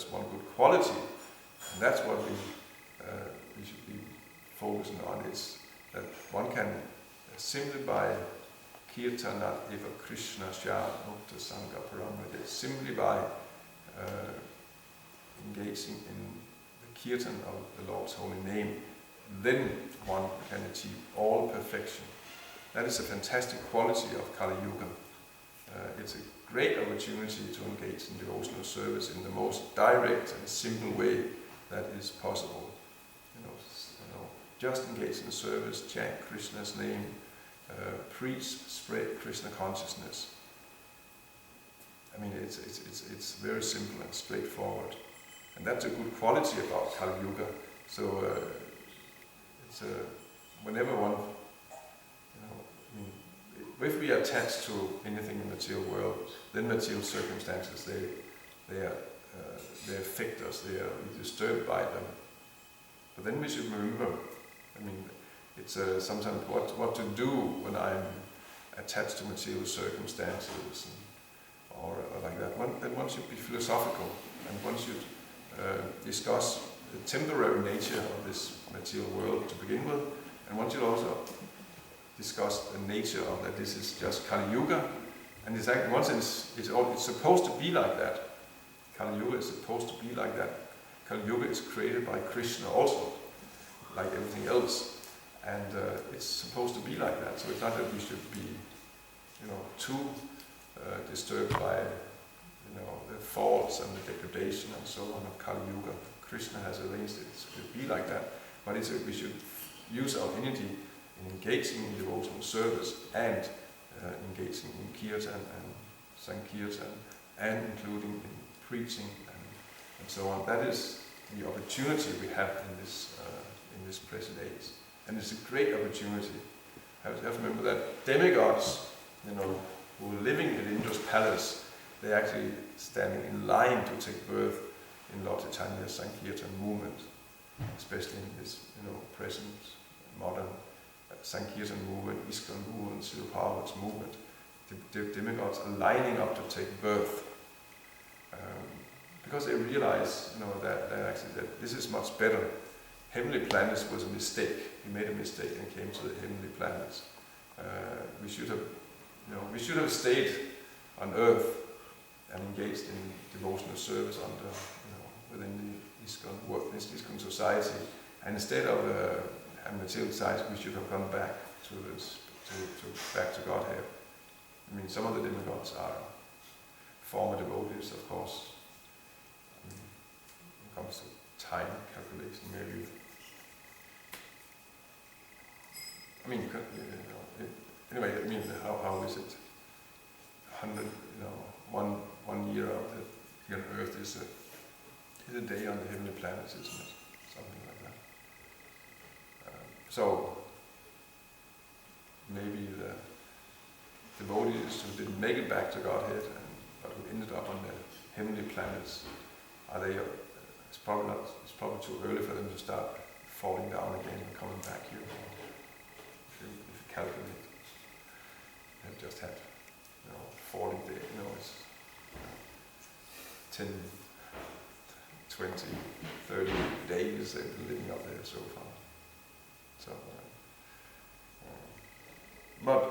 there's one good quality, and that's what we should be focusing on. Is that one can simply by kirtanat eva Krishna sya mukta sangha paramrita, simply by engaging in the kirtan of the Lord's holy name, then one can achieve all perfection. That is a fantastic quality of Kali Yuga. It's a great opportunity to engage in devotional service in the most direct and simple way that is possible. Just engage in service, chant Krishna's name, preach, spread Krishna consciousness. I mean, it's very simple and straightforward, and that's a good quality about Kali Yuga. So whenever one, if we attach to anything in the material world, then material circumstances they affect us. They are disturbed by them. But then we should remember. I mean, it's sometimes what to do when I'm attached to material circumstances or like that. Then one should be philosophical, and one should discuss the temporary nature of this material world to begin with, and one should also discuss the nature of that this is just Kali Yuga, and it's actually, in one sense, it's supposed to be like that. Kali Yuga is supposed to be like that. Kali Yuga is created by Krishna also, like everything else, and it's supposed to be like that. So it's not that we should be, too disturbed by, the faults and the degradation and so on of Kali Yuga. Krishna has arranged it to be like that, but we should use our energy in engaging in devotional service and engaging in kirtan and sankirtan and including in preaching and so on. That is the opportunity we have in this present age, and it's a great opportunity. I have to remember that demigods, who were living in Indra's palace, they're actually standing in line to take birth in Lord Chaitanya's Sankirtan movement, especially in this present modern Sankirtan movement, ISKCON movement, Srila Prabhupada's movement. The demigods are lining up to take birth because they realize that this is much better. Heavenly planets was a mistake. We made a mistake and came to the heavenly planets. We should have stayed on Earth and engaged in devotional service within the ISKCON society. And instead of having material society, we should have gone back back to Godhead. I mean, some of the demigods are former devotees, of course. When it comes to time calculation, maybe. Anyway, how is it? 1 year out here on Earth is a day on the heavenly planets, isn't it? Something like that. So maybe the devotees who didn't make it back to Godhead, but who ended up on the heavenly planets, it's probably too early for them to start falling down again and coming back here. If you calculate, they've just had 40 days, it's 10, 20, 30 days they've been living up there so far. So, but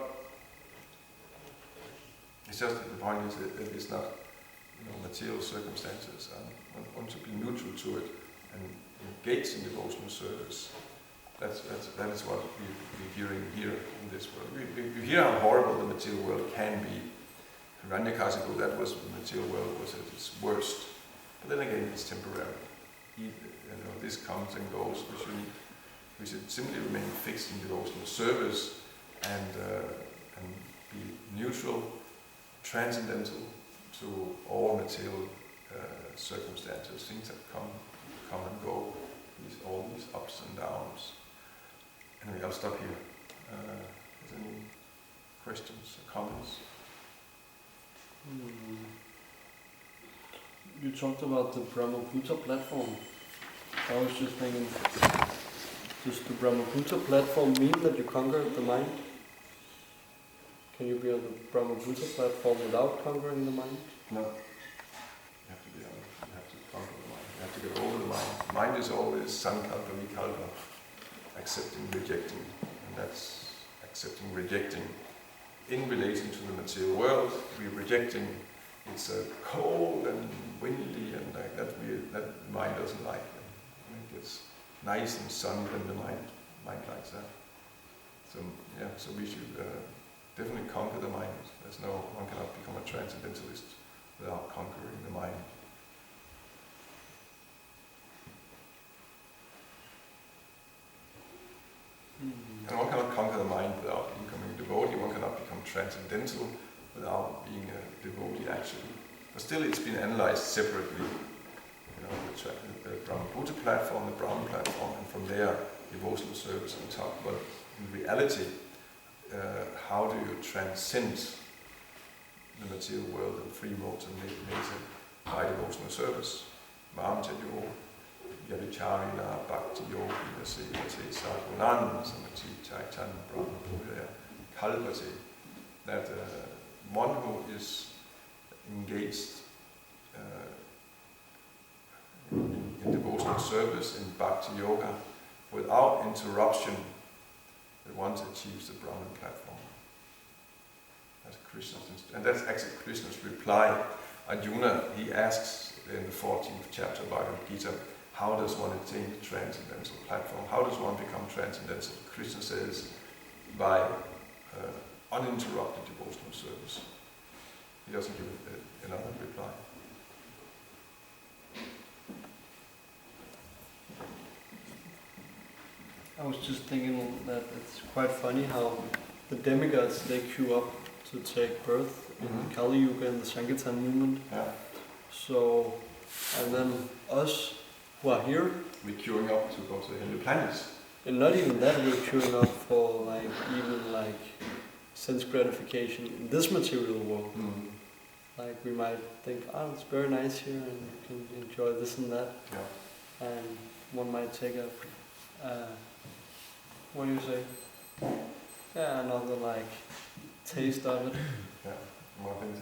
it's just that the point is that it's not material circumstances, and one should be neutral to it and engage in devotional service. That is what we're hearing here in this world. We hear how horrible the material world can be. Hiranyakasipu, that was the material world was at its worst. But then again, it's temporary. This comes and goes. We should simply remain fixed in devotional service and be neutral, transcendental to all material circumstances, things that come and go, all these ups and downs. Anyway, I'll stop here. Is there any questions or comments? You talked about the Brahmaputra platform. I was just thinking, does the Brahmaputra platform mean that you conquer the mind? Can you be on the Brahmaputra platform without conquering the mind? No. You have to be on it. You have to conquer the is always sankalpa vikalpa, accepting, rejecting, and that's accepting, rejecting. In relation to the material world, we're rejecting. It's cold and windy and like that. That the mind doesn't like. When it gets nice and sunny, then the mind likes that. So yeah, so we should definitely conquer the mind. One cannot become a transcendentalist without conquering the mind. And one cannot conquer the mind without becoming a devotee. One cannot become transcendental without being a devotee actually. But still it's been analyzed separately. The Brahma-Buddha platform, the Brahman platform, and from there devotional service on top. But in reality, how do you transcend the material world and free modes and nature by devotional service? M2U01724 Yadicharina Bhakti Yogi Vasivate Sadhunan Samati Chaitan Brahma Buddha Kalpate, that one who is engaged in devotional service, in Bhakti Yoga, without interruption, that one achieves the Brahman platform. That's Krishna's, and that's actually Krishna's reply. Arjuna, he asks in the 14th chapter of Bhagavad Gita, how does one attain the transcendental platform? How does one become transcendental? Krishna says, by uninterrupted devotional service. He doesn't give another reply. I was just thinking that it's quite funny how the demigods, they queue up to take birth in Kali Yuga and the Sankirtan movement. Yeah. So, and then us who are here, we're queuing up to go to the Hindu planets. And not even that, we're queuing up for even sense gratification in this material world. Like we might think, oh, it's very nice here and you can enjoy this and that. Yeah. And one might take what do you say? Yeah, another taste of it. Yeah, more things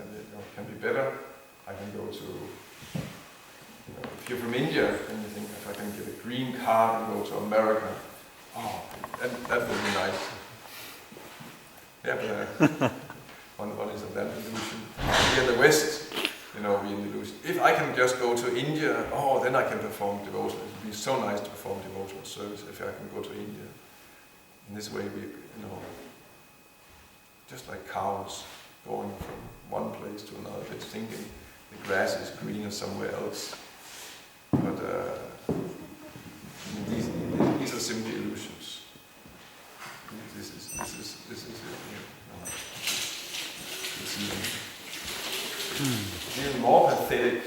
can be better. I can go to, if you're from India, then you think if I can get a green card and go to America, oh, that would be nice. Yeah, but one is of that illusion. Here in the West, we're in the illusion. If I can just go to India, then I can perform devotional. It would be so nice to perform devotional service if I can go to India. In this way, we, just like cows going from one place to another, it's thinking the grass is greener somewhere else. But these are simply illusions. This is even more pathetic,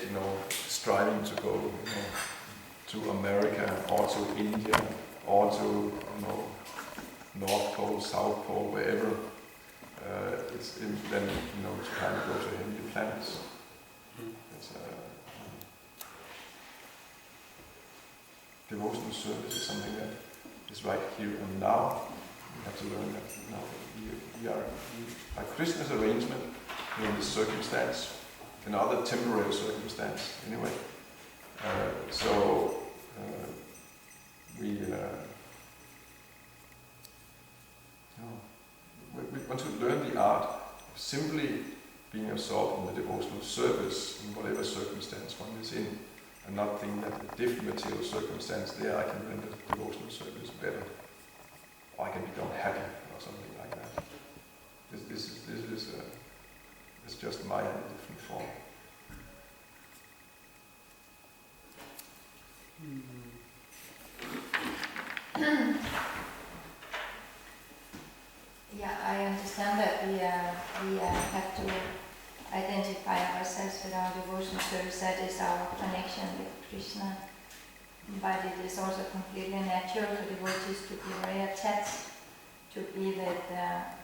striving to go, to America or to India or to, North Pole, South Pole, wherever. Then to kind of go to Hindu planets. Devotional service is something that is right here and now. We have to learn that we are by Krishna's arrangement in this circumstance, another temporary circumstance anyway. We want to learn the art of simply being absorbed in the devotional service in whatever circumstance one is in, and not think that a different material circumstance there I can render devotional service better, or I can become happy or something like that. This is just Maya in a different form. Yeah, I understand that we have to identify ourselves with our devotional service. That is our connection with Krishna. But it is also completely natural for devotees to be very attached, to be with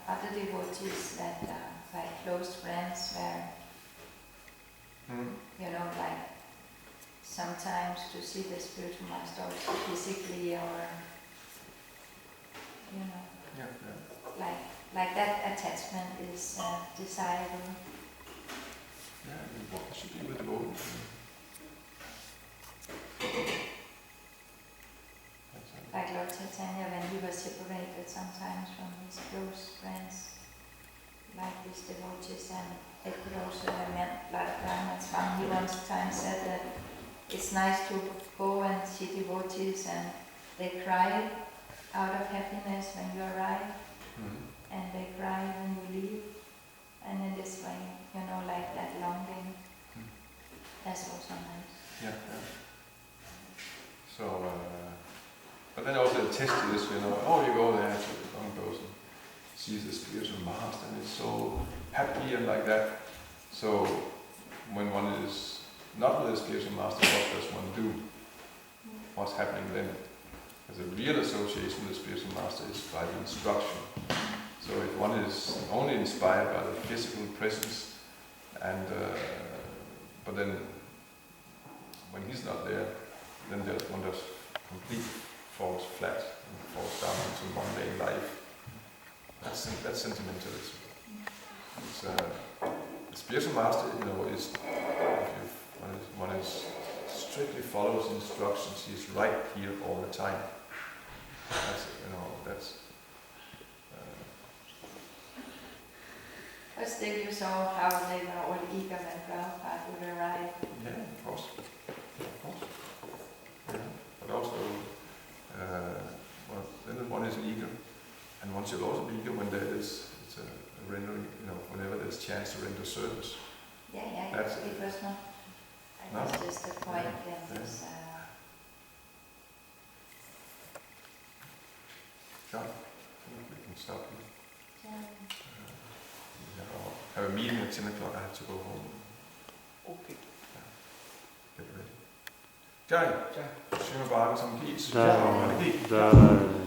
other devotees that are like close friends, where sometimes to see the spiritual master also physically, or like that attachment is desirable. Yeah, it should be with devotees. separated sometimes from his close friends, like his devotees, and it could also have meant, like Reinhardt's Fang, he once time said that it's nice to go and see devotees and they cry out of happiness when you arrive, and they cry when you leave, and in this way, like that longing, that's also nice. Yeah. So, but then also the test is, you go there to one person, sees the spiritual master, and is so happy and like that. So, when one is not with the spiritual master, what does one do? What's happening then? Because the real association with the spiritual master is by the instruction. So if one is only inspired by the physical presence, and but then when he's not there, then one just completely falls flat and falls down into mundane life. That's sentimentalism. It's, the spiritual master, is if one is strictly follows instructions. He's right here all the time. That's. But still you saw how they were all eager when Prabhupada would arrive. Yeah, of course. Yeah. But also, then one is eager, and one should also be eager when there is a rendering, whenever there's chance to render service. Yeah, That's it was not. No? That's just the point Yeah. in this. Yeah, I think we can stop here. I have a meeting at 10 o'clock. I have to go home. Okay. Get ready. Jai. Srimad Bhagavatam Geet. Der